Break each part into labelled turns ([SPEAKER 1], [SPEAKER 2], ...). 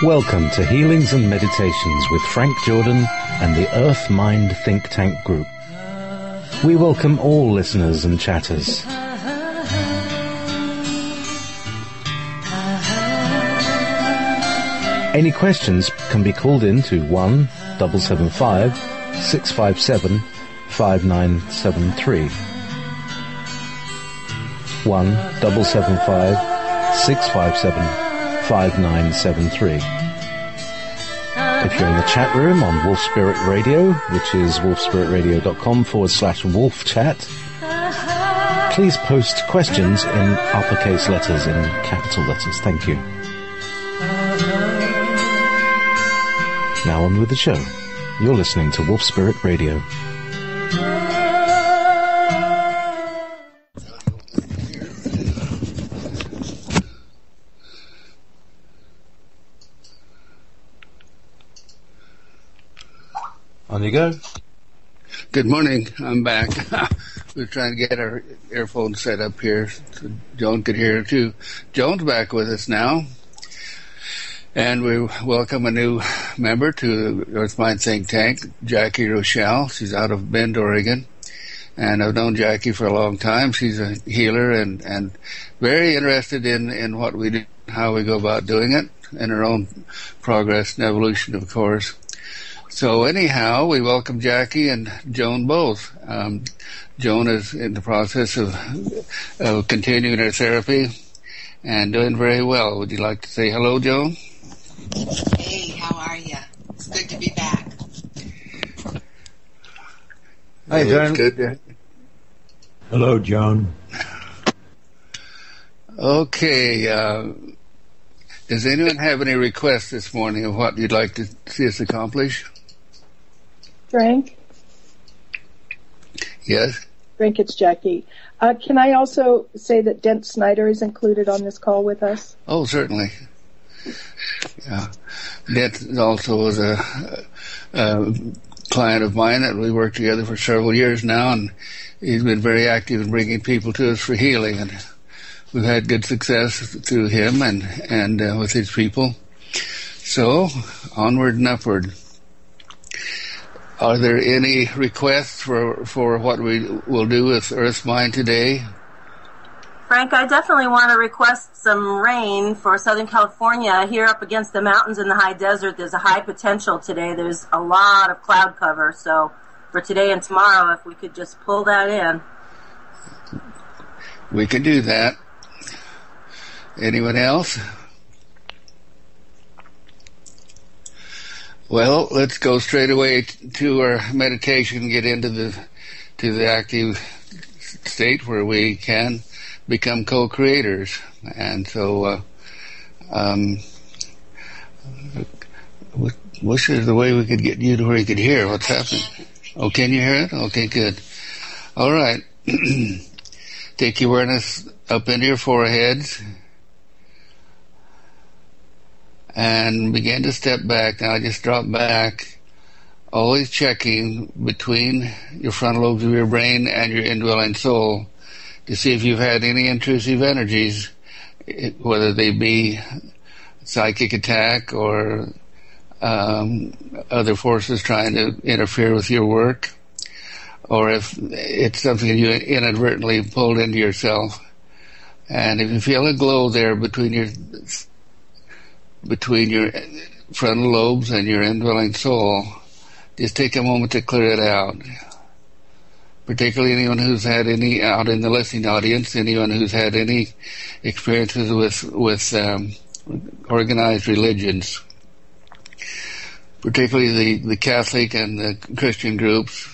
[SPEAKER 1] Welcome to Healings and Meditations with Frank Jordan and the Earth Mind Think Tank Group. We welcome all listeners and chatters. Any questions can be called in to 1-775-657-5973. 1-775-657-5973. If you're in the chat room on Wolf Spirit Radio, which is wolfspiritradio.com/wolf chat, please post questions in uppercase letters, in capital letters. Thank you. Now on with the show. You're listening to Wolf Spirit Radio. On you go.
[SPEAKER 2] Good morning. I'm back. We're trying to get our earphones set up here so Joan could hear it too. Joan's back with us now. And we welcome a new member to the Earth Mind Think Tank, Jackie Rochelle. She's out of Bend, Oregon. And I've known Jackie for a long time. She's a healer and very interested in what we do, how we go about doing it, and her own progress and evolution, of course. So anyhow, we welcome Jackie and Joan both. Joan is in the process of continuing her therapy and doing very well. Would you like to say hello, Joan?
[SPEAKER 3] Hey, how are you? It's good to be back.
[SPEAKER 2] Hi, Joan. Good.
[SPEAKER 4] Hello, Joan.
[SPEAKER 2] Okay. Does anyone have any requests this morning of what you'd like to see us accomplish?
[SPEAKER 5] Frank?
[SPEAKER 2] Yes?
[SPEAKER 5] Frank, it's Jackie. Can I also say that Dent Snyder is included on this call with us?
[SPEAKER 2] Oh, certainly. Yeah. Dent also was a client of mine that we worked together for several years now, and he's been very active in bringing people to us for healing, and we've had good success through him and with his people. So, onward and upward. Are there any requests for what we will do with Earth Mind today?
[SPEAKER 6] Frank, I definitely want to request some rain for Southern California. Here up against the mountains in the high desert, there's a high potential today. There's a lot of cloud cover. So for today and tomorrow, if we could just pull that in.
[SPEAKER 2] We can do that. Anyone else? Well, let's go straight away to our meditation and get into the active state where we can become co-creators. And so, wish there's a way we could get you to where you could hear what's happening. Oh, can you hear it? Okay, good. All right. Take your awareness up into your foreheads and begin to step back. Now just drop back, always checking between your frontal lobes of your brain and your indwelling soul to see if you've had any intrusive energies, whether they be psychic attack or other forces trying to interfere with your work, or if it's something you inadvertently pulled into yourself. And if you feel a glow there between your frontal lobes and your indwelling soul, just take a moment to clear it out. Particularly anyone who's had any, out in the listening audience, anyone who's had any experiences with organized religions, particularly the Catholic and the Christian groups.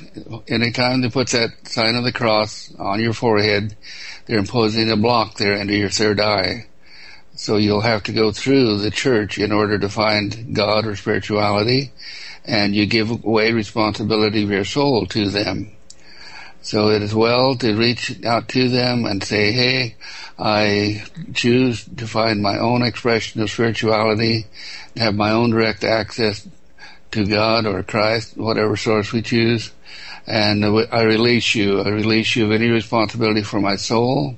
[SPEAKER 2] Anytime they put that sign of the cross on your forehead, they're imposing a block there under your third eye. So you'll have to go through the church in order to find God or spirituality, and you give away responsibility of your soul to them. So it is well to reach out to them and say, hey, I choose to find my own expression of spirituality, have my own direct access to God or Christ, whatever source we choose, and I release you. I release you of any responsibility for my soul,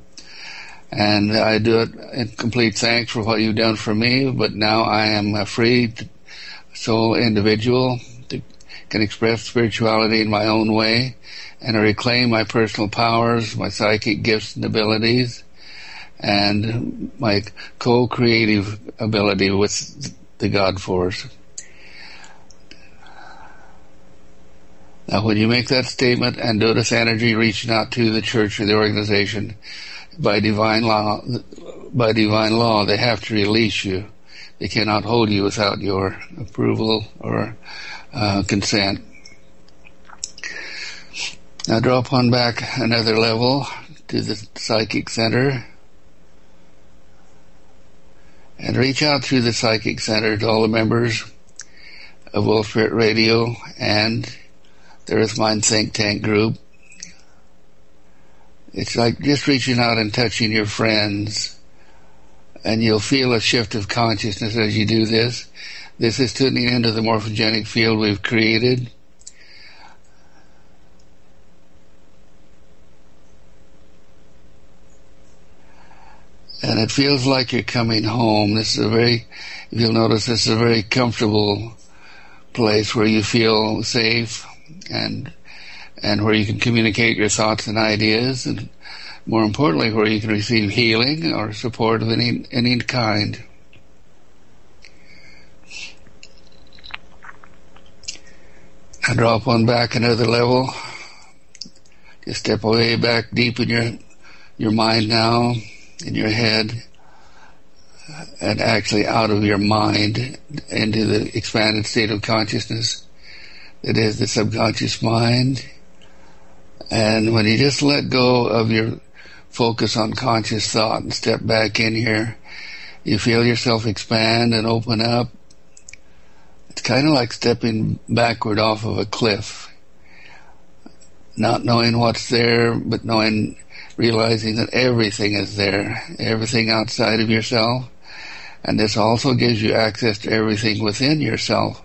[SPEAKER 2] And I do it in complete thanks for what you've done for me, but now I am a free soul individual that can express spirituality in my own way, and I reclaim my personal powers, my psychic gifts and abilities, and my co-creative ability with the God Force. Now, when you make that statement and notice energy reaching out to the church or the organization, by divine law, they have to release you. They cannot hold you without your approval or consent. Now, drop on back another level to the psychic center, and reach out through the psychic center to all the members of Wolf Spirit Radio and the Earth Mind Think Tank group. It's like just reaching out and touching your friends, and you'll feel a shift of consciousness as you do this. This is tuning into the morphogenic field we've created. And it feels like you're coming home. This is you'll notice this is a very comfortable place where you feel safe and where you can communicate your thoughts and ideas, and more importantly, where you can receive healing or support of any kind. And drop one back another level. Just step away back deep in your mind now, in your head, and actually out of your mind into the expanded state of consciousness that is the subconscious mind. And when you just let go of your focus on conscious thought and step back in here, you feel yourself expand and open up. It's kind of like stepping backward off of a cliff, not knowing what's there, but realizing that everything is there, everything outside of yourself. And this also gives you access to everything within yourself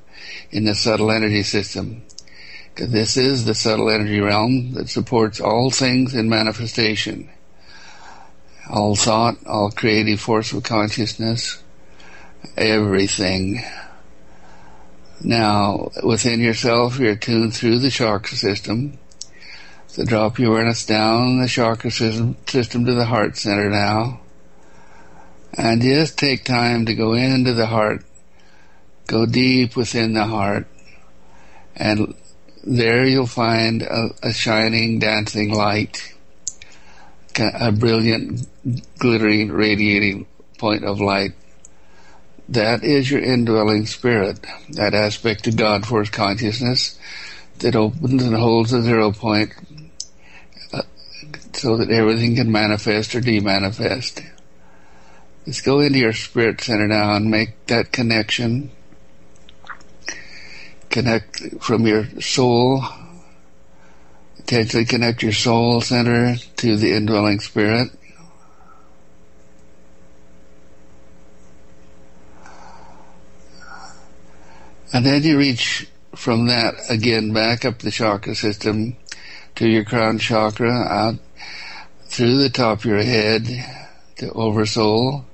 [SPEAKER 2] in the subtle energy system. Because this is the subtle energy realm that supports all things in manifestation. All thought, all creative force of consciousness, everything. Now, within yourself, you're tuned through the chakra system. So drop your awareness down the chakra system to the heart center now. And just take time to go into the heart. Go deep within the heart. And there you'll find a shining, dancing light. A brilliant, glittering, radiating point of light. That is your indwelling spirit. That aspect of God Force consciousness that opens and holds the 0 point so that everything can manifest or demanifest. Just go into your spirit center now and make that connection. Connect from your soul. Potentially connect your soul center to the indwelling spirit. And then you reach from that again back up the chakra system to your crown chakra, out through the top of your head to oversoul.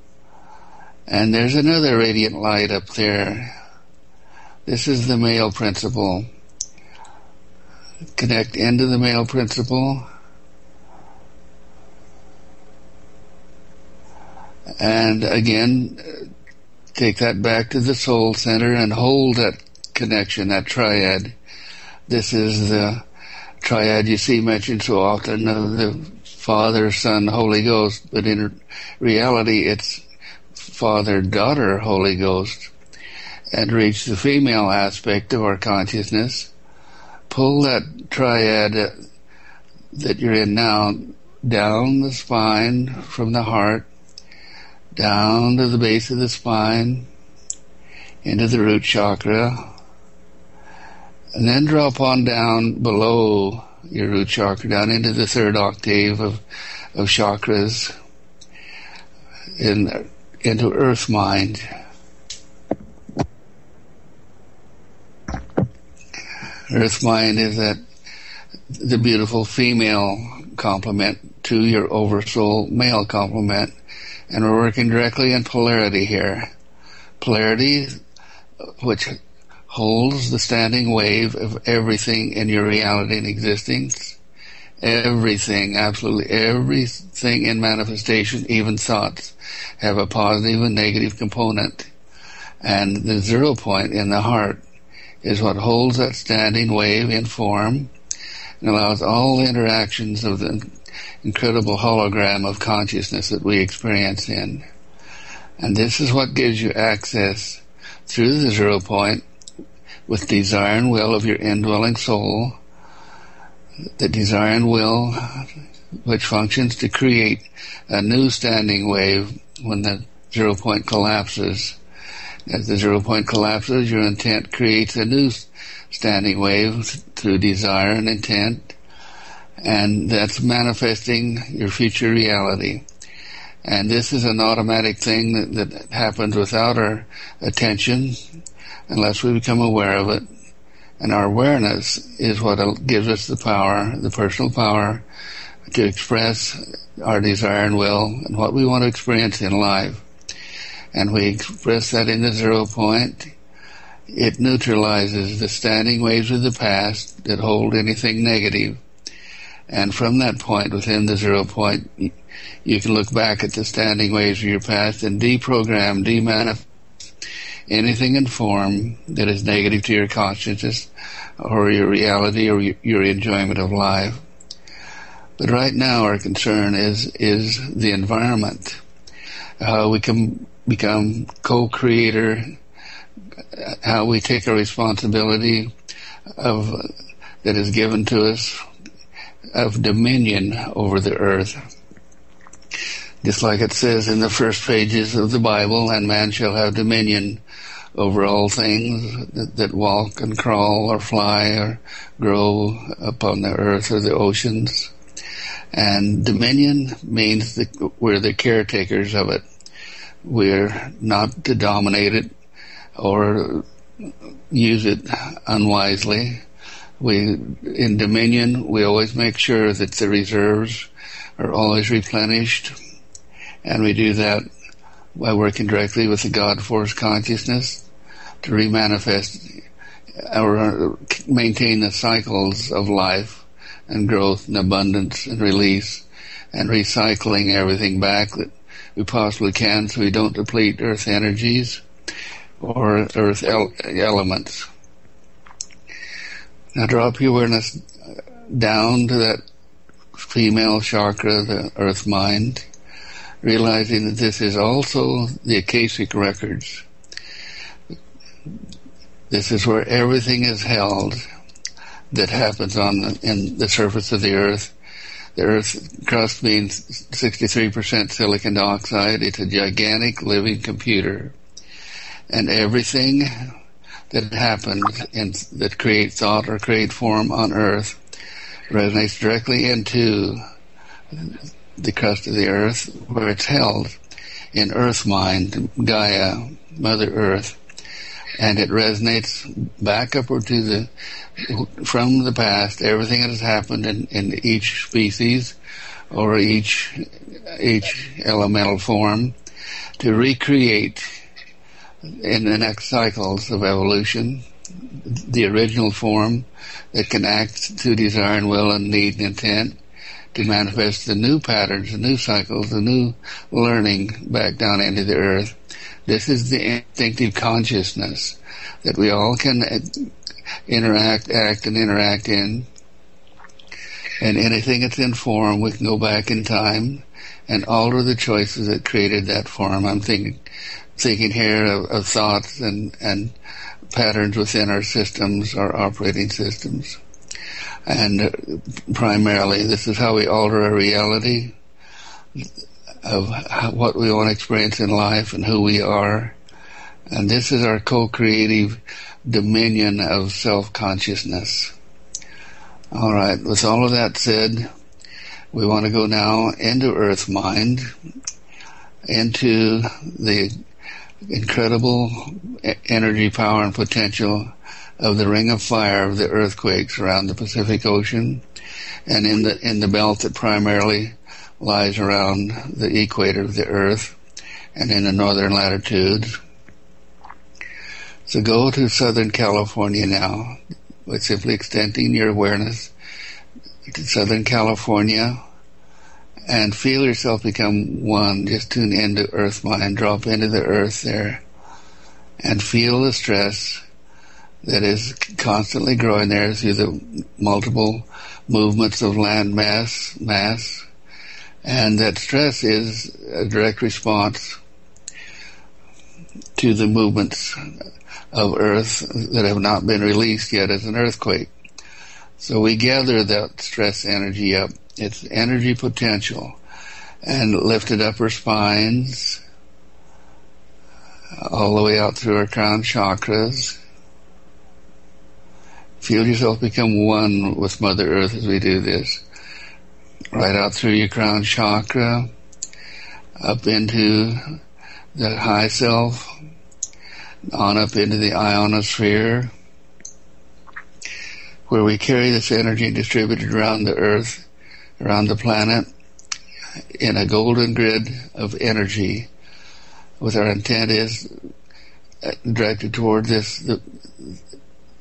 [SPEAKER 2] And there's another radiant light up there. This is the male principle. Connect into the male principle. And again, take that back to the soul center and hold that connection, that triad. This is the triad you see mentioned so often of the Father, Son, Holy Ghost, but in reality it's Father, Daughter, Holy Ghost. And reach the female aspect of our consciousness. Pull that triad that you're in now down the spine from the heart, down to the base of the spine, into the root chakra, and then drop on down below your root chakra, down into the third octave of chakras, into earth mind. Earth mind is the beautiful female complement to your oversoul male complement. And we're working directly in polarity here. Polarity, which holds the standing wave of everything in your reality and existence. Everything, absolutely everything in manifestation, even thoughts, have a positive and negative component. And the 0 point in the heart is what holds that standing wave in form and allows all the interactions of the incredible hologram of consciousness that we experience in. And this is what gives you access through the 0 point with desire and will of your indwelling soul, the desire and will which functions to create a new standing wave when the 0 point collapses. As the 0 point collapses, your intent creates a new standing wave through desire and intent, and that's manifesting your future reality. And this is an automatic thing that happens without our attention unless we become aware of it. And our awareness is what gives us the power, the personal power, to express our desire and will and what we want to experience in life. And we express that in the 0 point. It neutralizes the standing waves of the past that hold anything negative. And from that point, within the 0 point, you can look back at the standing waves of your past and deprogram, demanifest anything in form that is negative to your consciousness or your reality or your enjoyment of life. But right now our concern is the environment, how we can become co-creator, how we take a responsibility that is given to us of dominion over the earth. Just like it says in the first pages of the Bible, and man shall have dominion over all things that walk and crawl or fly or grow upon the earth or the oceans. And dominion means that we're the caretakers of it. We're not to dominate it or use it unwisely. In dominion, we always make sure that the reserves are always replenished, and we do that by working directly with the God Force consciousness to remanifest or maintain the cycles of life and growth and abundance and release, and recycling everything back that we possibly can so we don't deplete earth energies or earth elements. Now drop your awareness down to that female chakra, the earth mind, realizing that this is also the Akashic records. This is where everything is held that happens in the surface of the earth. The earth crust means 63% silicon dioxide. It's a gigantic living computer. And everything that happens that creates thought or create form on earth resonates directly into the crust of the earth, where it's held in earth mind, Gaia, Mother Earth, and it resonates back upward from the past, everything that has happened in each species or each elemental form, to recreate in the next cycles of evolution the original form that can act to desire and will and need and intent, to manifest the new patterns, the new cycles, the new learning back down into the earth. This is the instinctive consciousness that we all can act and interact in. And anything that's in form, we can go back in time and alter the choices that created that form. I'm thinking here of thoughts and patterns within our systems, our operating systems. And primarily, this is how we alter our reality of what we want to experience in life and who we are. And this is our co-creative dominion of self-consciousness. All right, with all of that said, we want to go now into Earth Mind, into the incredible energy, power, and potential of the ring of fire of the earthquakes around the Pacific Ocean and in the belt that primarily lies around the equator of the Earth and in the northern latitudes. So go to Southern California now by simply extending your awareness to Southern California and feel yourself become one. Just tune into Earth Mind, drop into the Earth there, and feel the stress that is constantly growing there through the multiple movements of land mass, and that stress is a direct response to the movements of Earth that have not been released yet as an earthquake. So we gather that stress energy up, its energy potential, and lift it up our spines, all the way out through our crown chakras. Feel yourself become one with Mother Earth as we do this. Right out through your crown chakra, up into the high self, on up into the ionosphere, where we carry this energy distributed around the Earth, around the planet, in a golden grid of energy, with our intent is directed toward this,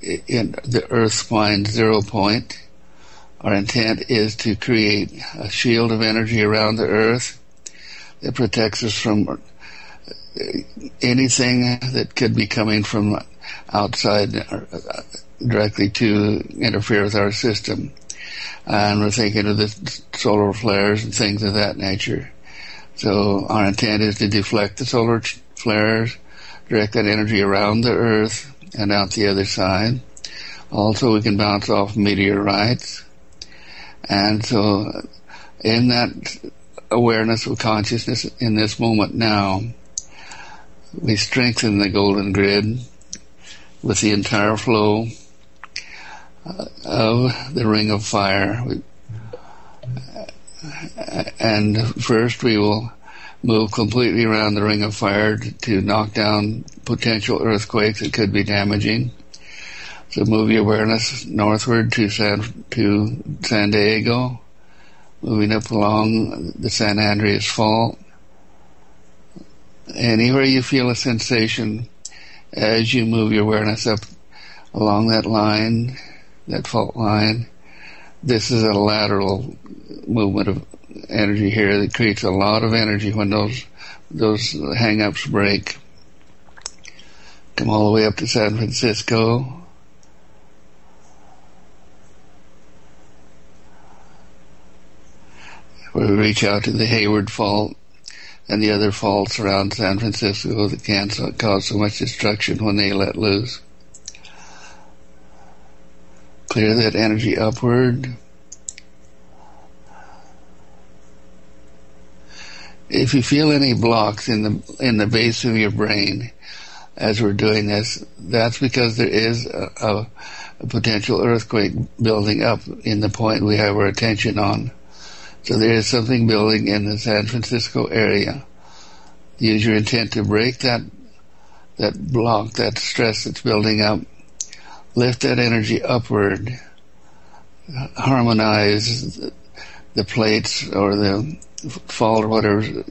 [SPEAKER 2] in the Earth spine 0 point. Our intent is to create a shield of energy around the Earth that protects us from anything that could be coming from outside directly to interfere with our system. And we're thinking of the solar flares and things of that nature. So our intent is to deflect the solar flares, direct that energy around the Earth and out the other side. Also, we can bounce off meteorites. And so in that awareness of consciousness in this moment now, we strengthen the golden grid with the entire flow of the ring of fire. And first we will move completely around the ring of fire to knock down potential earthquakes that could be damaging. So move your awareness northward to San Diego, moving up along the San Andreas Fault. Anywhere you feel a sensation as you move your awareness up along that line, that fault line, this is a lateral movement of energy here that creates a lot of energy when those hang-ups break. Come all the way up to San Francisco. Where we reach out to the Hayward Fault and the other faults around San Francisco that can cause so much destruction when they let loose. Clear that energy upward. If you feel any blocks in the base of your brain as we're doing this, that's because there is a potential earthquake building up in the point we have our attention on. So there is something building in the San Francisco area. Use your intent to break that block, that stress that's building up. Lift that energy upward. Harmonize the plates or the fault or whatever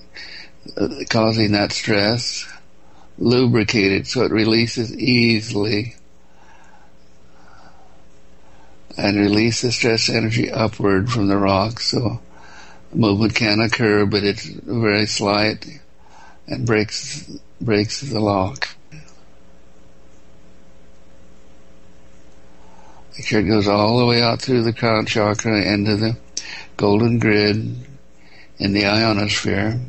[SPEAKER 2] causing that stress. Lubricate it so it releases easily. And release the stress energy upward from the rock so movement can occur, but it's very slight and breaks the lock. Make sure it goes all the way out through the crown chakra into the golden grid in the ionosphere.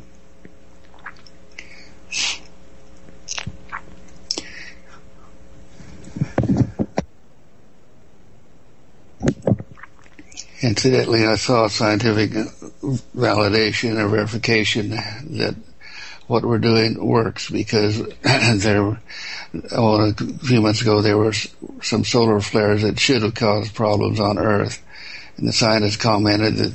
[SPEAKER 2] Incidentally, I saw scientific validation or verification that what we're doing works because a few months ago there were some solar flares that should have caused problems on Earth, and the scientists commented that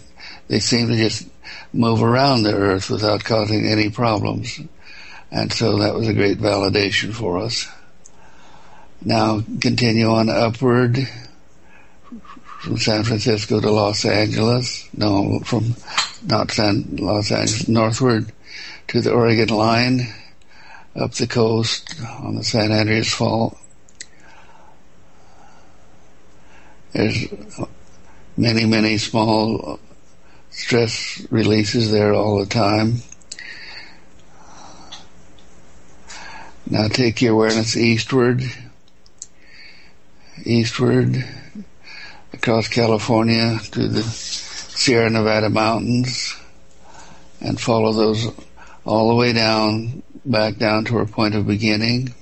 [SPEAKER 2] they seem to just move around the Earth without causing any problems, and so that was a great validation for us. Now continue on upward from San Francisco to Los Angeles. No, from not Los Angeles, northward to the Oregon line, up the coast on the San Andreas Fault. There's many, many small stress releases there all the time. Now take your awareness eastward across California to the Sierra Nevada mountains, and follow those all the way down, back down to our point of beginning.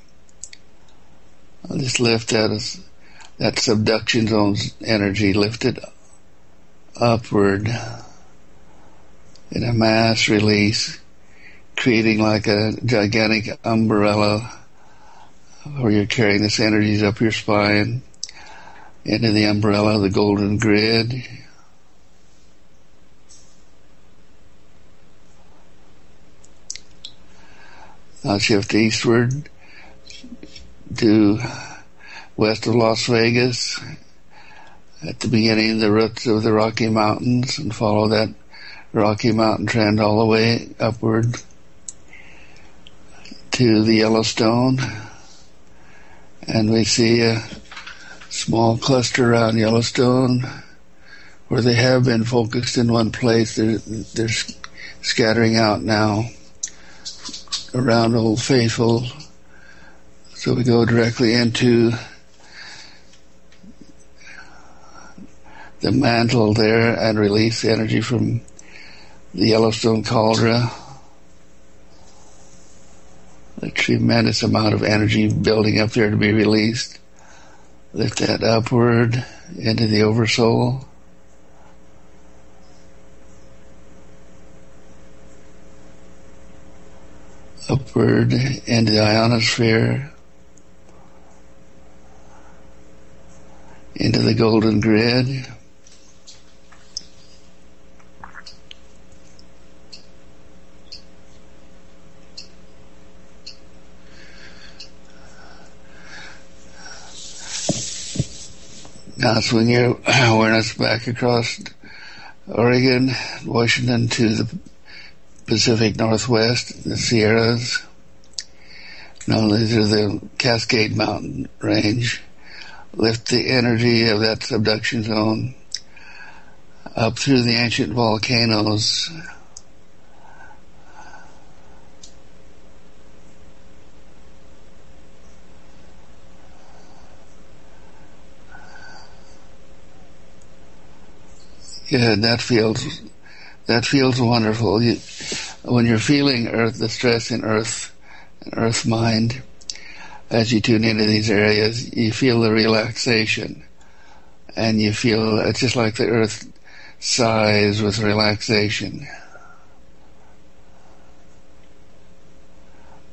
[SPEAKER 2] I'll just lift that subduction zone's energy, lift it upward in a mass release, creating like a gigantic umbrella where you're carrying this energies up your spine into the umbrella, the golden grid. Now shift eastward to west of Las Vegas at the beginning of the roots of the Rocky Mountains, and follow that Rocky Mountain trend all the way upward to the Yellowstone, and we see a small cluster around Yellowstone where they have been focused in one place. They're scattering out now around Old Faithful. So we go directly into the mantle there and release the energy from the Yellowstone caldera. A tremendous amount of energy building up there to be released. Lift that upward into the Oversoul. Upward into the ionosphere. Into the golden grid. Now swing your awareness back across Oregon, Washington to the Pacific Northwest, the Sierras. Now these are the Cascade Mountain range. Lift the energy of that subduction zone up through the ancient volcanoes. Good, that feels wonderful. When you're feeling the stress in earth mind, as you tune into these areas, you feel the relaxation, and you feel it's just like the earth sighs with relaxation.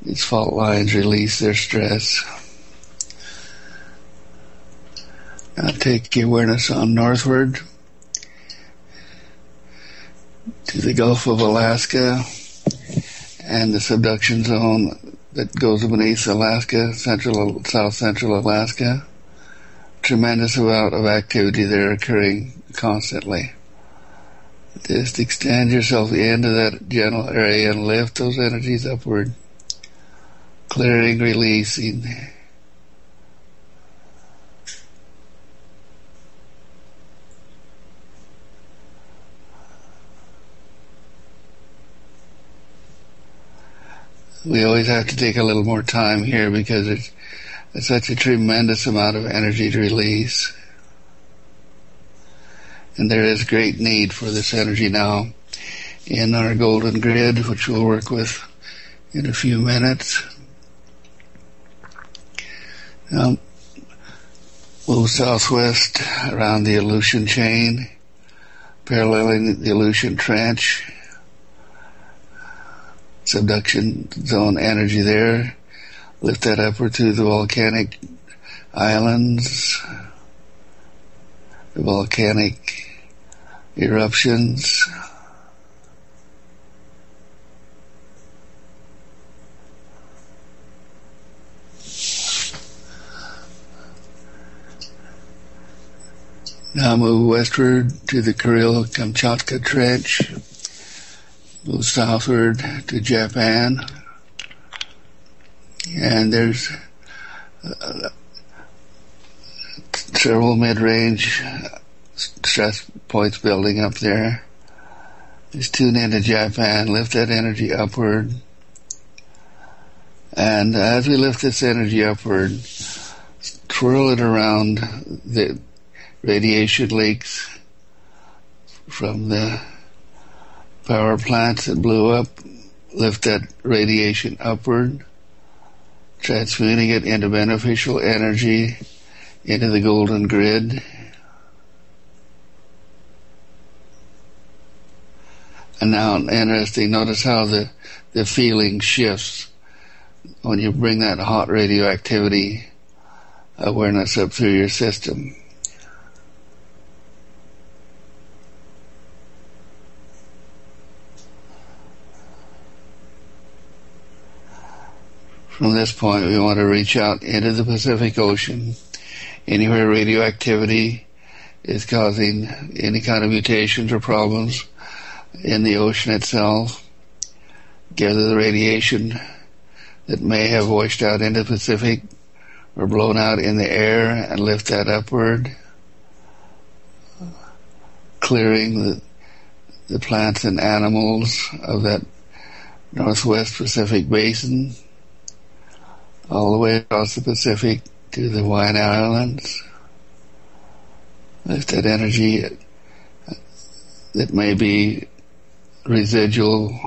[SPEAKER 2] These fault lines release their stress. Now take your awareness on northward to the Gulf of Alaska and the subduction zone that goes beneath Alaska, south central Alaska. Tremendous amount of activity there occurring constantly. Just extend yourself into that general area and lift those energies upward, clearing, releasing. We always have to take a little more time here because it's such a tremendous amount of energy to release. And there is great need for this energy now in our golden grid, which we'll work with in a few minutes. Now, move southwest around the Aleutian chain, paralleling the Aleutian Trench. Subduction zone energy there. Lift that upward through the volcanic islands, the volcanic eruptions. Now move westward to the Kuril-Kamchatka Trench. Move southward to Japan. And there's several mid-range stress points building up there. Just tune into Japan, lift that energy upward. And as we lift this energy upward, twirl it around the radiation leaks from the power plants that blew up. Lift that radiation upward, transmuting it into beneficial energy into the golden grid. And now, interesting, notice how the feeling shifts when you bring that hot radioactivity awareness up through your system. From this point, we want to reach out into the Pacific Ocean, anywhere radioactivity is causing any kind of mutations or problems in the ocean itself. Gather the radiation that may have washed out into the Pacific or blown out in the air and lift that upward, clearing the plants and animals of that Northwest Pacific Basin, all the way across the Pacific to the Hawaiian Islands. Lift that energy that may be residual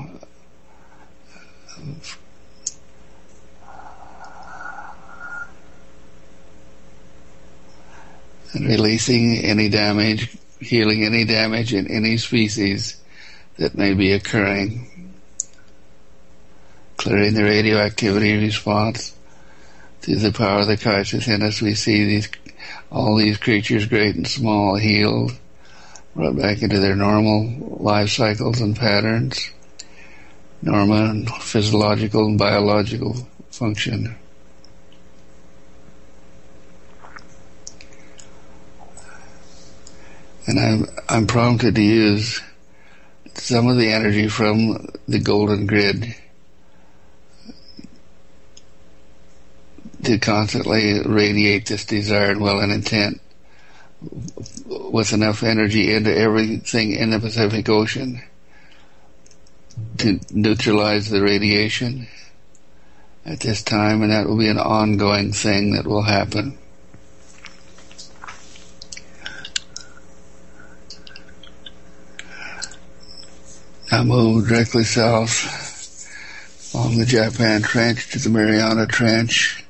[SPEAKER 2] and releasing any damage, healing any damage in any species that may be occurring, clearing the radioactivity response through the power of the Christ within us. We see all these creatures, great and small, healed, brought back into their normal life cycles and patterns, normal and physiological and biological function. And I'm prompted to use some of the energy from the golden grid to constantly radiate this desired will and intent with enough energy into everything in the Pacific Ocean to neutralize the radiation at this time, and that will be an ongoing thing that will happen. Now move directly south along the Japan Trench to the Mariana Trench,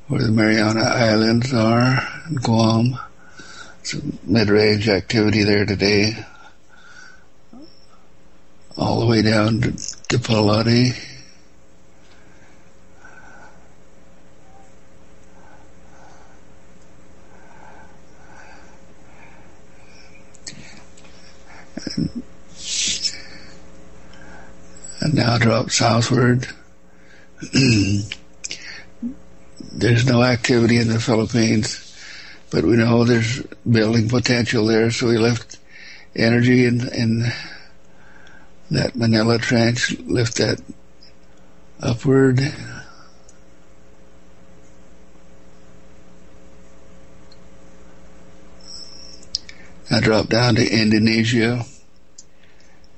[SPEAKER 2] where the Mariana Islands are, and Guam. Some mid-range activity there today, all the way down to Palati. And now drop southward. There's no activity in the Philippines, but we know there's building potential there, so we lift energy in that Manila Trench, lift that upward. Now drop down to Indonesia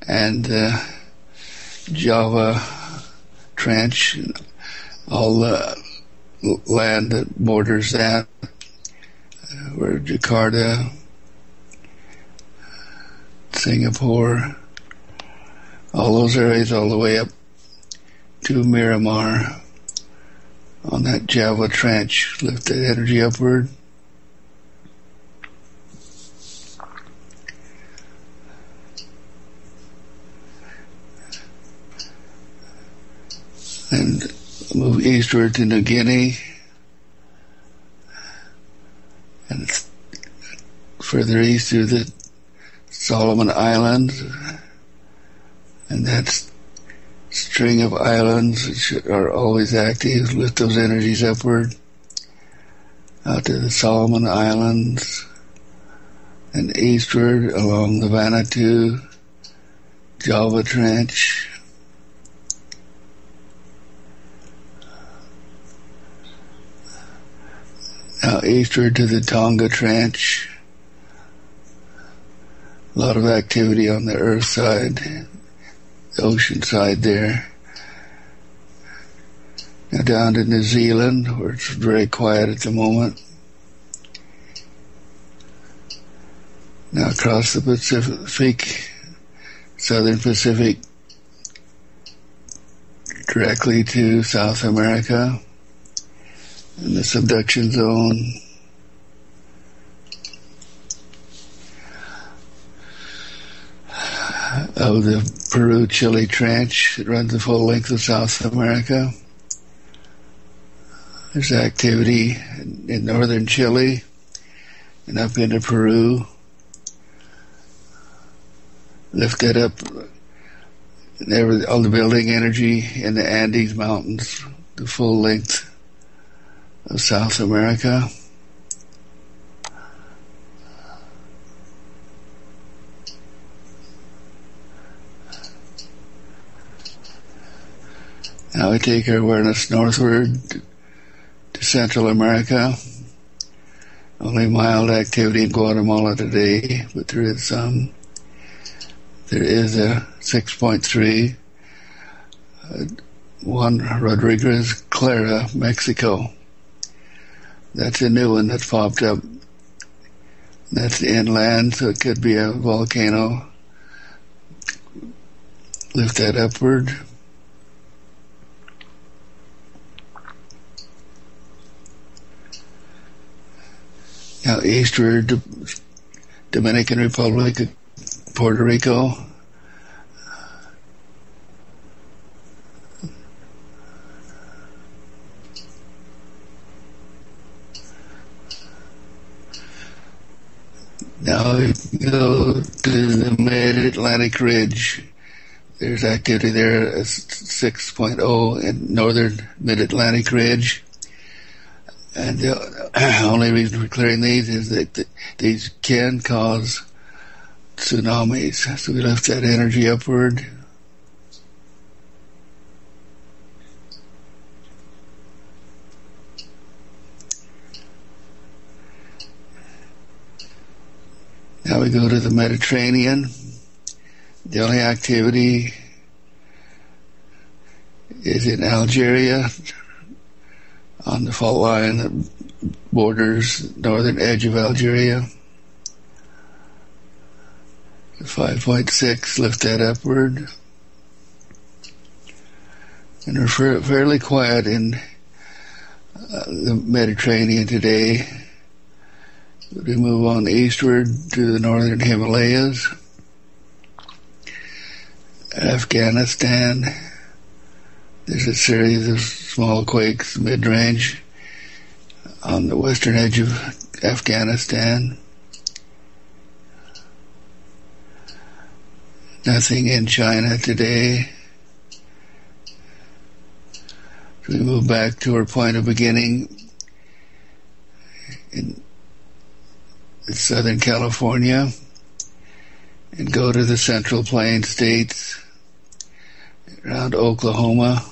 [SPEAKER 2] and Java Trench, all the land that borders that, where Jakarta, Singapore, all those areas all the way up to Miramar on that Java Trench. Lift that energy upward. And move eastward to New Guinea, and further east through the Solomon Islands, and that string of islands which are always active. Lift those energies upward out to the Solomon Islands, and eastward along the Vanuatu, Java Trench, now eastward to the Tonga Trench. A lot of activity on the earth side, the ocean side there. Now down to New Zealand, where it's very quiet at the moment. Now across the Pacific, Southern Pacific, directly to South America, in the subduction zone. Of the Peru-Chile Trench that runs the full length of South America. There's activity in northern Chile and up into Peru. Lift that up, all the building energy in the Andes Mountains, the full length of South America. Now we take our awareness northward to Central America. Only mild activity in Guatemala today, but there is some. There is a 6.3, Juan Rodriguez Clara, Mexico. That's a new one that popped up. That's inland, so it could be a volcano. Lift that upward. Now eastward to Dominican Republic, Puerto Rico. Now we go to the Mid-Atlantic Ridge. There's activity there at 6.0 in northern Mid-Atlantic Ridge. And the only reason for clearing these is that these can cause tsunamis. So we lift that energy upward. Now we go to the Mediterranean. The only activity is in Algeria, on the fault line that borders northern edge of Algeria. 5.6, lift that upward. And we're fairly quiet in the Mediterranean today. We move on eastward to the northern Himalayas. Afghanistan. There's a series of small quakes, mid-range, on the western edge of Afghanistan. Nothing in China today. So we move back to our point of beginning in Southern California and go to the Central Plains states around Oklahoma.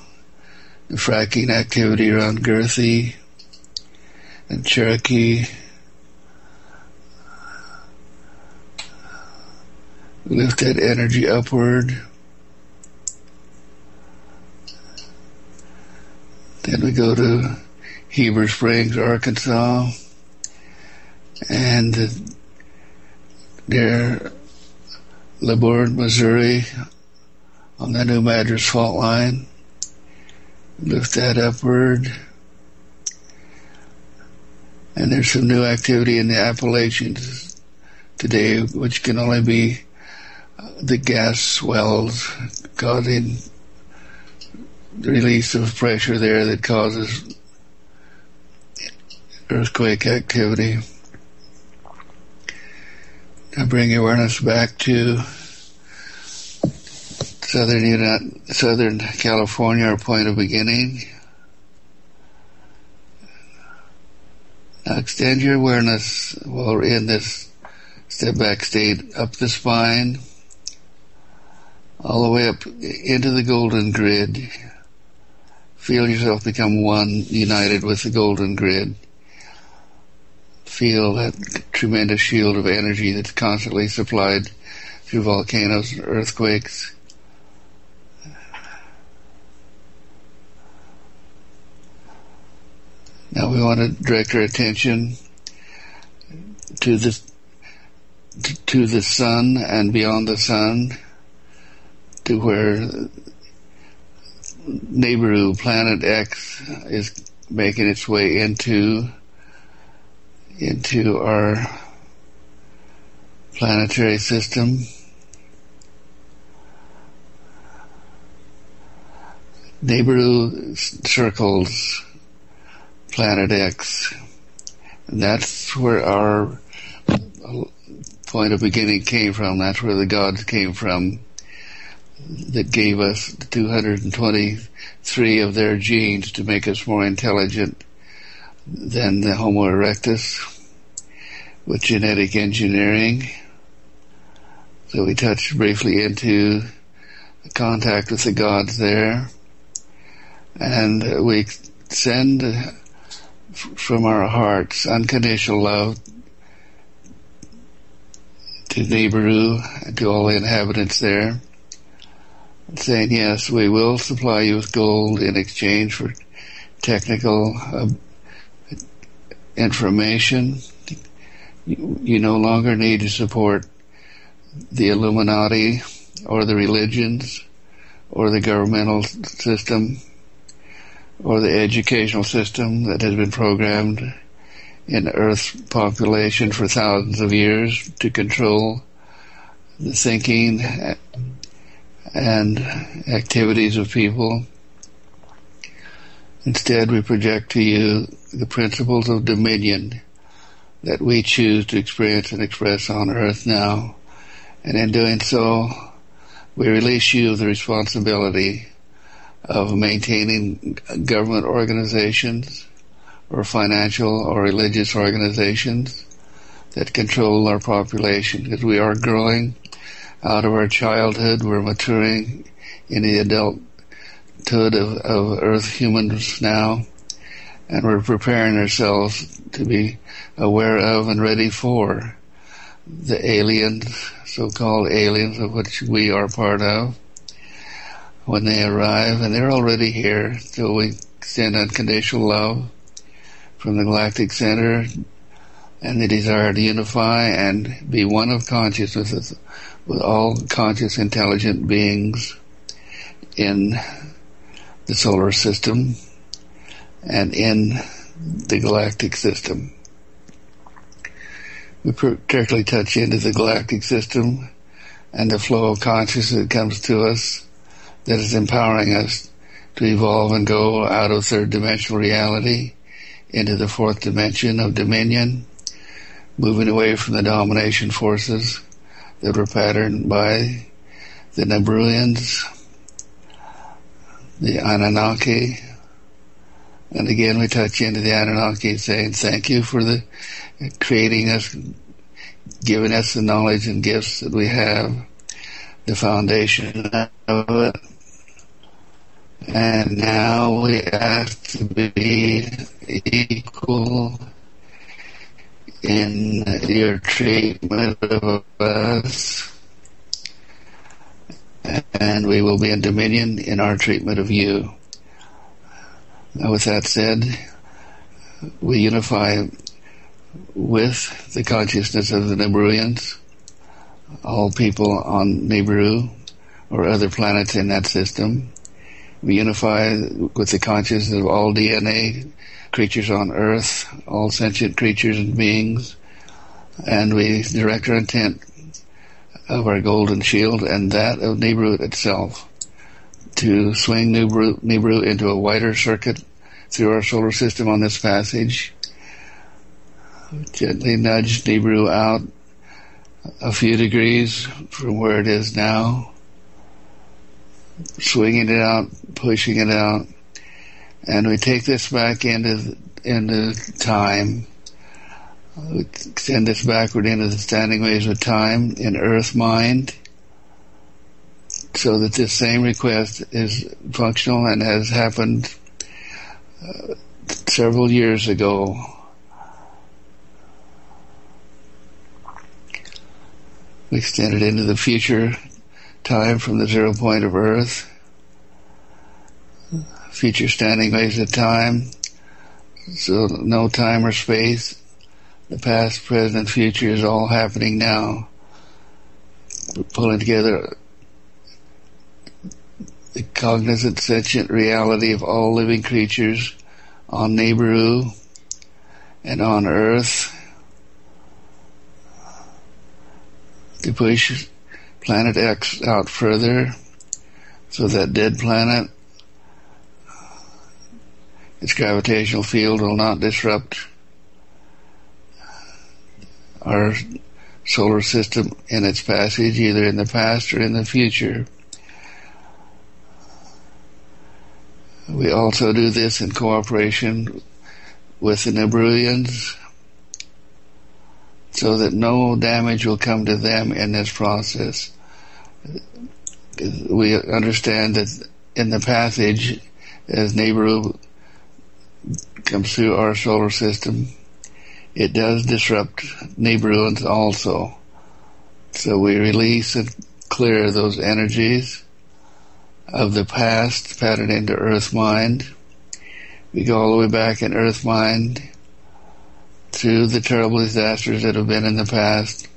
[SPEAKER 2] The fracking activity around Girthy and Cherokee. Lift that energy upward. Then we go to Heber Springs, Arkansas, and near Libourne, Missouri, on the New Madras fault line. Lift that upward. And there's some new activity in the Appalachians today, which can only be the gas wells causing the release of pressure there that causes earthquake activity. Now bring your awareness back to Southern California, our point of beginning. Now extend your awareness while we're in this Step back state up the spine, all the way up into the golden grid. Feel yourself become one, united with the golden grid. Feel that tremendous shield of energy that's constantly supplied through volcanoes and earthquakes. Now we want to direct our attention to the sun and beyond the sun, to where Nibiru, Planet X, is making its way into our planetary system. Nibiru circles Planet X. And that's where our point of beginning came from. That's where the gods came from that gave us 223 of their genes to make us more intelligent than the Homo erectus with genetic engineering. So we touched briefly into contact with the gods there, and we send from our hearts unconditional love to Nibiru and to all the inhabitants there, saying, yes, we will supply you with gold in exchange for technical information. You no longer need to support the Illuminati or the religions or the governmental system or the educational system that has been programmed in Earth's population for thousands of years to control the thinking and activities of people. Instead, we project to you the principles of dominion that we choose to experience and express on Earth now. And in doing so, we release you of the responsibility of maintaining government organizations or financial or religious organizations that control our population, because we are growing out of our childhood. We're maturing in the adulthood of Earth humans now, and we're preparing ourselves to be aware of and ready for the aliens, so-called aliens, of which we are part of, when they arrive. And they're already here, so we send unconditional love from the Galactic Center and the desire to unify and be one of consciousness with all conscious, intelligent beings in the solar system and in the galactic system. We particularly touch into the galactic system and the flow of consciousness that comes to us, that is empowering us to evolve and go out of third dimensional reality into the fourth dimension of dominion, moving away from the domination forces that were patterned by the Nibiruans, the Anunnaki. And again, we touch into the Anunnaki, saying thank you for the creating us, giving us the knowledge and gifts that we have, the foundation of it. And now we ask to be equal in your treatment of us, and we will be in dominion in our treatment of you. Now, with that said, we unify with the consciousness of the Nibiruans, all people on Nibiru or other planets in that system. We unify with the consciousness of all DNA creatures on Earth, all sentient creatures and beings, and we direct our intent of our golden shield and that of Nibiru itself to swing Nibiru into a wider circuit through our solar system on this passage, gently nudge Nibiru out a few degrees from where it is now, swinging it out, pushing it out, and we take this back into time We extend this backward into the standing waves of time in Earth Mind, so that this same request is functional and has happened several years ago. We extend it into the future time from the 0 point of Earth, future standing waves of time, so no time or space. The past, present, and future is all happening now. We're pulling together the cognizant, sentient reality of all living creatures on Nibiru and on Earth to push Planet X out further, so that dead planet, its gravitational field will not disrupt our solar system in its passage, either in the past or in the future. We also do this in cooperation with the Nibiruians, so that no damage will come to them in this process. We understand that in the passage, as Nibiru comes through our solar system, it does disrupt Nibiruans also. So we release and clear those energies of the past patterned into Earth Mind. We go all the way back in Earth Mind through the terrible disasters that have been in the past,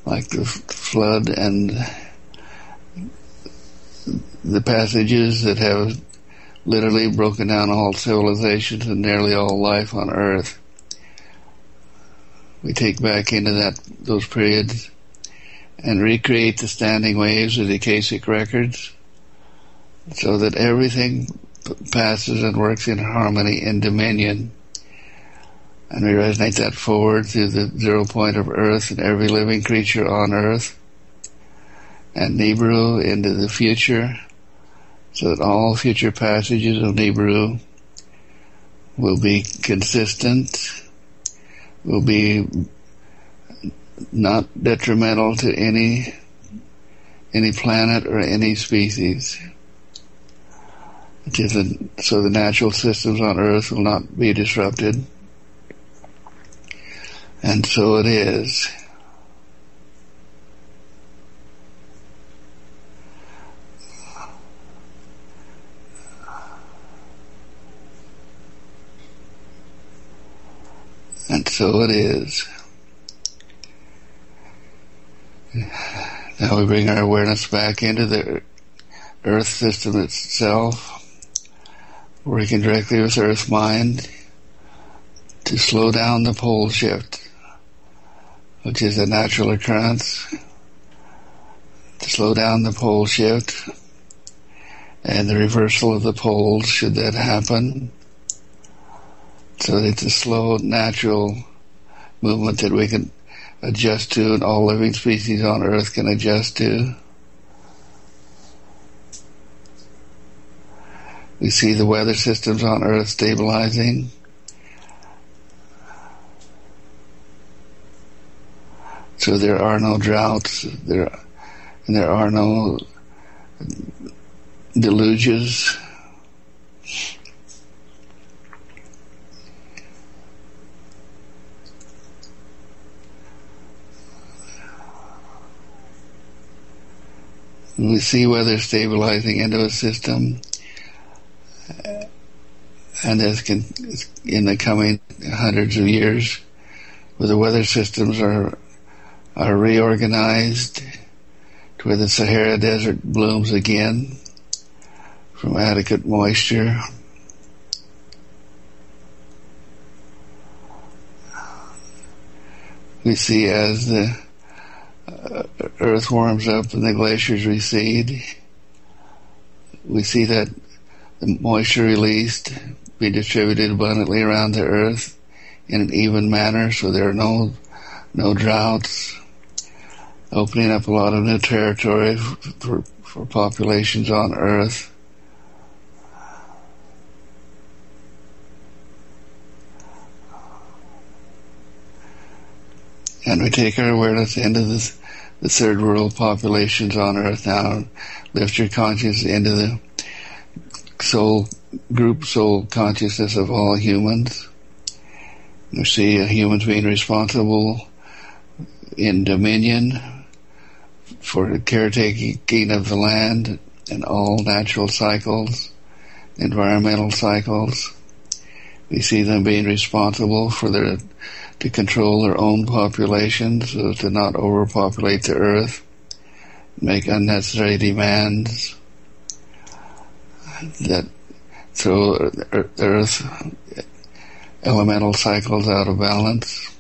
[SPEAKER 2] like the flood and the passages that have literally broken down all civilizations and nearly all life on Earth. We take back into those periods and recreate the standing waves of the Akashic records, so that everything passes and works in harmony and dominion. And we resonate that forward through the 0 point of Earth and every living creature on Earth, and Nibiru into the future, so that all future passages of Nibiru will be consistent, will be not detrimental to any planet or any species. So the natural systems on Earth will not be disrupted. And so it is. And so it is. Now we bring our awareness back into the Earth system itself, working directly with Earth Mind to slow down the pole shift, which is a natural occurrence, to slow down the pole shift and the reversal of the poles, should that happen. So it's a slow, natural movement that we can adjust to, and all living species on Earth can adjust to. We see the weather systems on Earth stabilizing. So there are no droughts, there are no deluges. We see weather stabilizing into a system, and in the coming hundreds of years, where the weather systems are reorganized to where the Sahara Desert blooms again from adequate moisture. We see as the Earth warms up and the glaciers recede, we see that the moisture released be distributed abundantly around the Earth in an even manner, so there are no droughts, opening up a lot of new territory for populations on Earth. And we take our awareness into the third world populations on Earth now. Lift your consciousness into the group soul consciousness of all humans. You see humans being responsible in dominion for the caretaking of the land and all natural cycles, environmental cycles. We see them being responsible to control their own populations so as to not overpopulate the earth, make unnecessary demands that throw the earth elemental cycles out of balance.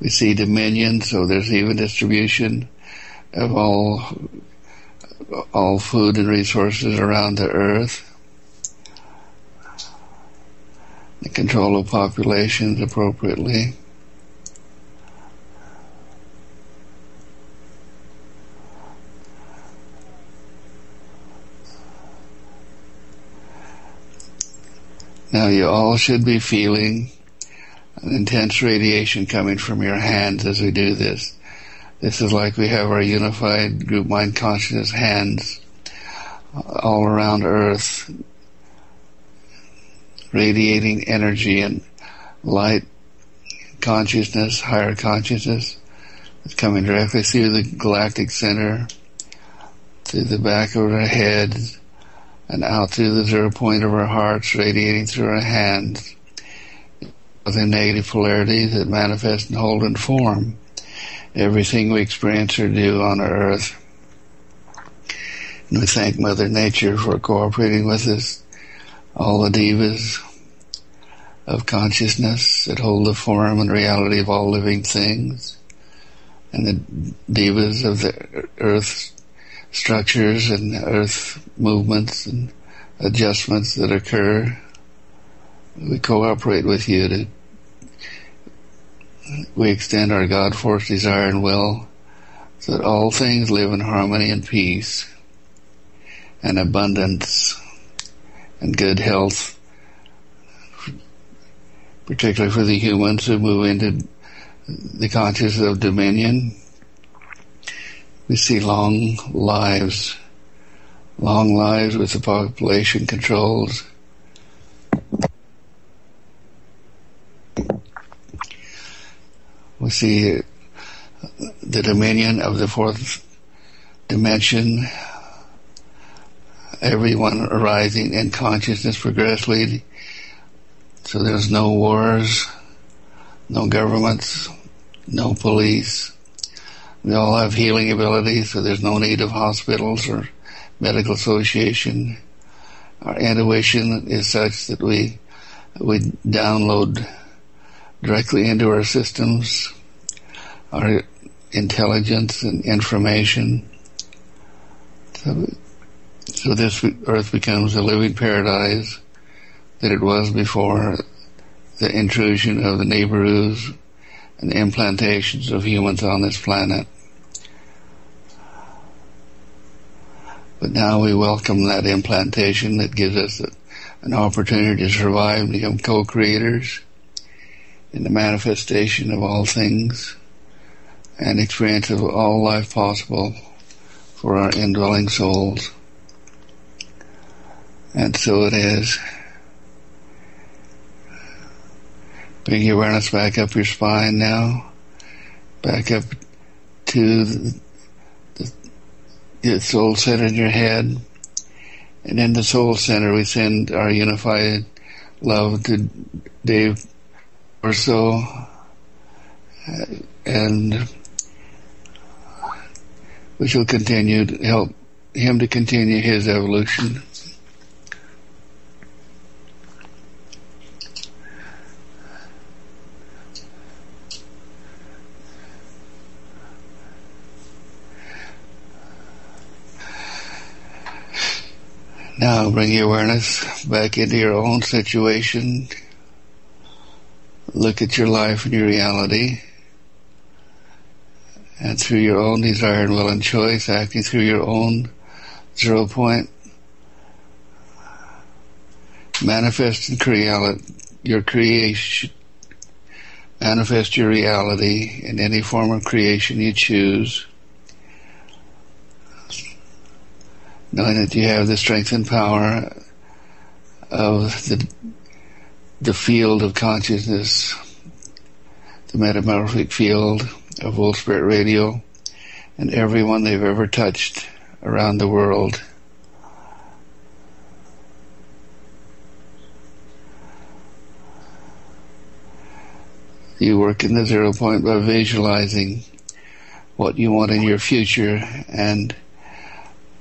[SPEAKER 2] We see dominion, so there's even distribution of all food and resources around the earth. The control of populations appropriately. Now you all should be feeling an intense radiation coming from your hands as we do this. This is like we have our unified group mind consciousness hands all around Earth, radiating energy and light consciousness, higher consciousness. It's coming directly through the galactic center, through the back of our heads, and out through the 0 point of our hearts, radiating through our hands. The negative polarities that manifest and hold and form everything we experience or do on our earth. And we thank Mother Nature for cooperating with us, all the devas of consciousness that hold the form and reality of all living things, and the devas of the earth structures and earth movements and adjustments that occur. We cooperate with you we extend our God force, desire, and will so that all things live in harmony and peace and abundance and good health, particularly for the humans who move into the consciousness of dominion. We see long lives with the population controls. We see the dominion of the fourth dimension, everyone arising in consciousness progressively, so there's no wars, no governments, no police. We all have healing abilities, so there's no need of hospitals or medical association. Our intuition is such that we download directly into our systems our intelligence and information. So this earth becomes a living paradise that it was before the intrusion of the Nibiru's and the implantations of humans on this planet. But now we welcome that implantation that gives us an opportunity to survive and become co-creators in the manifestation of all things and experience of all life possible for our indwelling souls. And so it is. Bring your awareness back up your spine now, back up to the soul center in your head. And in the soul center we send our unified love to Dave Orso, and we shall continue to help him to continue his evolution. Now bring your awareness back into your own situation. Look at your life and your reality, and through your own desire and will and choice, acting through your own 0 point, manifest and create your creation, manifest your reality in any form of creation you choose, knowing that you have the strength and power of the field of consciousness, the metamorphic field of World Spirit Radio, and everyone they've ever touched around the world. You work in the 0 point by visualizing what you want in your future, and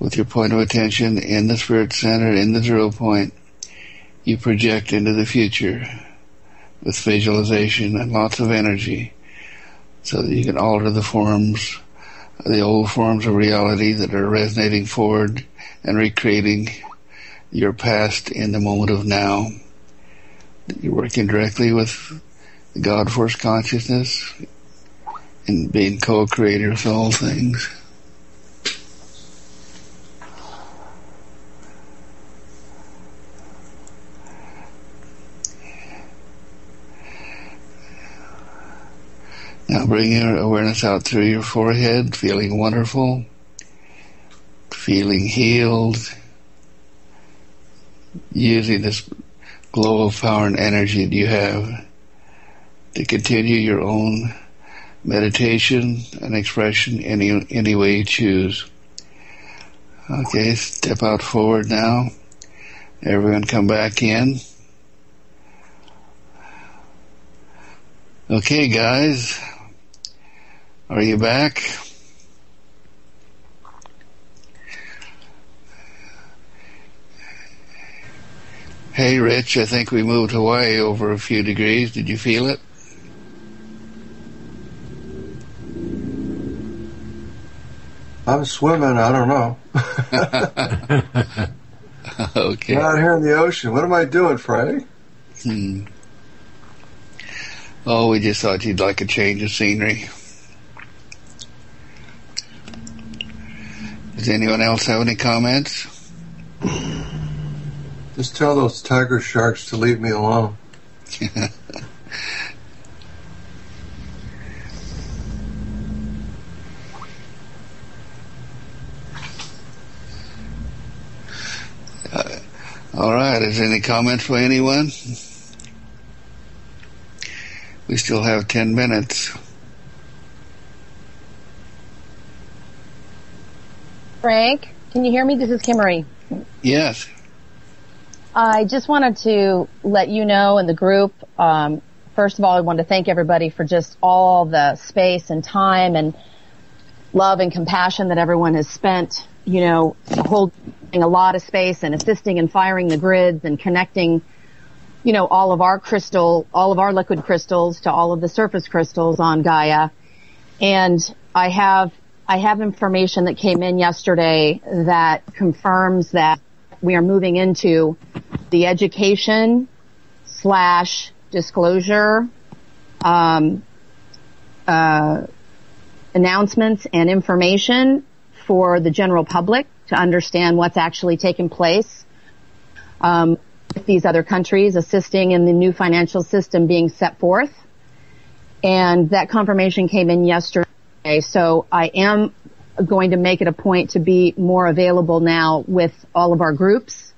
[SPEAKER 2] with your point of attention in the Spirit Center, in the 0 point, you project into the future with visualization and lots of energy so that you can alter the forms, the old forms of reality that are resonating forward and recreating your past in the moment of now. You're working directly with the God Force consciousness and being co-creator with all things. Now bring your awareness out through your forehead, feeling wonderful, feeling healed, using this glow of power and energy that you have to continue your own meditation and expression any way you choose. Okay, step out forward now. Everyone come back in. Okay, guys. Are you back? Hey, Rich, I think we moved Hawaii over a few degrees. Did you feel it?
[SPEAKER 7] I'm swimming. I don't know.
[SPEAKER 2] Okay.
[SPEAKER 7] I'm out here in the ocean. What am I doing, Frank?
[SPEAKER 2] Oh, we just thought you'd like a change of scenery. Does anyone else have any comments?
[SPEAKER 7] Just tell those tiger sharks to leave me alone.
[SPEAKER 2] All right, is there any comments by anyone? We still have 10 minutes.
[SPEAKER 8] Frank, can you hear me? This is Kimmery.
[SPEAKER 2] Yes.
[SPEAKER 8] I just wanted to let you know and the group, first of all, I want to thank everybody for just all the space and time and love and compassion that everyone has spent, you know, holding a lot of space and assisting and firing the grids and connecting, you know, all of our liquid crystals to all of the surface crystals on Gaia. And I have information that came in yesterday that confirms that we are moving into the education / disclosure announcements and information for the general public to understand what's actually taking place with these other countries assisting in the new financial system being set forth. And that confirmation came in yesterday. So I am going to make it a point to be more available now with all of our groups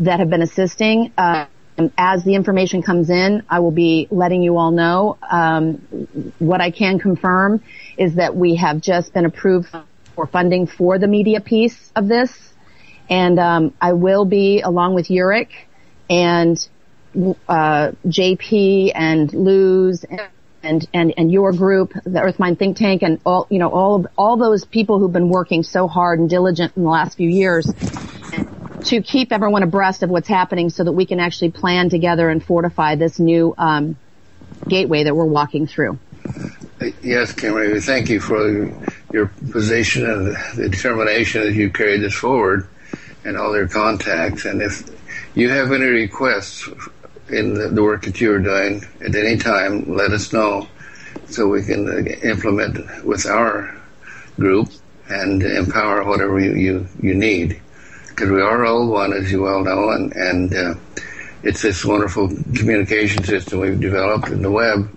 [SPEAKER 8] that have been assisting. And as the information comes in, I will be letting you all know. What I can confirm is that we have just been approved for funding for the media piece of this. And I will be, along with Uric and JP and Luz and your group, the Earthmind Think Tank, and all those people who've been working so hard and diligent in the last few years to keep everyone abreast of what's happening so that we can actually plan together and fortify this new gateway that we're walking through.
[SPEAKER 2] Yes, Kimberly, thank you for your position and the determination that you carried this forward and all your contacts. And if you have any requests in the work that you're doing at any time, let us know so we can implement with our group and empower whatever you need. Because we are all one, as you well know, and it's this wonderful communication system we've developed in the web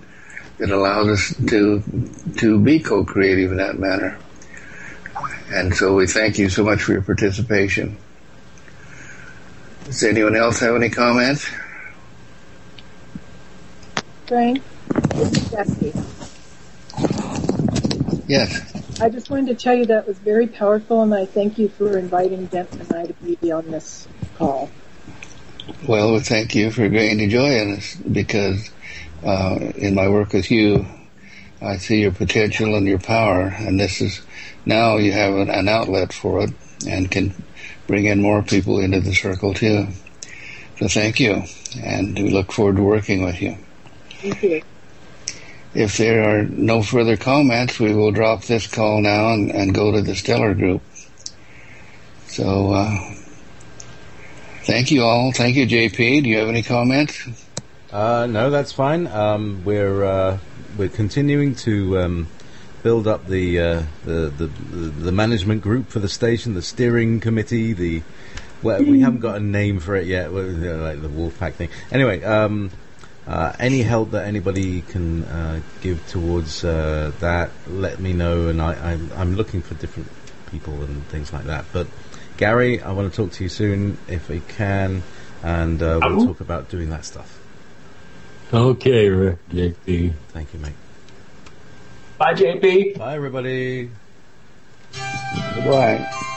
[SPEAKER 2] it allows us to be co-creative in that manner. And so we thank you so much for your participation. Does anyone else have any comments?
[SPEAKER 5] Frank, this is Jesse.
[SPEAKER 2] Yes.
[SPEAKER 5] I just wanted to tell you that was very powerful, and I thank you for inviting Dent and I to be on this call.
[SPEAKER 2] Well, thank you for bringing joy in us, because in my work with you, I see your potential and your power, and this is now you have an outlet for it and can bring in more people into the circle too. So thank you, and we look forward to working with you.
[SPEAKER 5] Thank you.
[SPEAKER 2] If there are no further comments, we will drop this call now and go to the Stellar Group. So thank you all. Thank you, JP. Do you have any comments?
[SPEAKER 1] No, that's fine. We're continuing to build up the management group for the station, the steering committee. We haven't got a name for it yet, like the Wolfpack thing. Anyway, any help that anybody can give towards that, let me know. And I'm looking for different people and things like that. But Gary, I want to talk to you soon if we can, and we'll talk about doing that stuff.
[SPEAKER 4] Okay, Rick, JP.
[SPEAKER 1] Thank you, mate.
[SPEAKER 4] Bye, JP.
[SPEAKER 1] Bye, everybody.
[SPEAKER 2] Goodbye.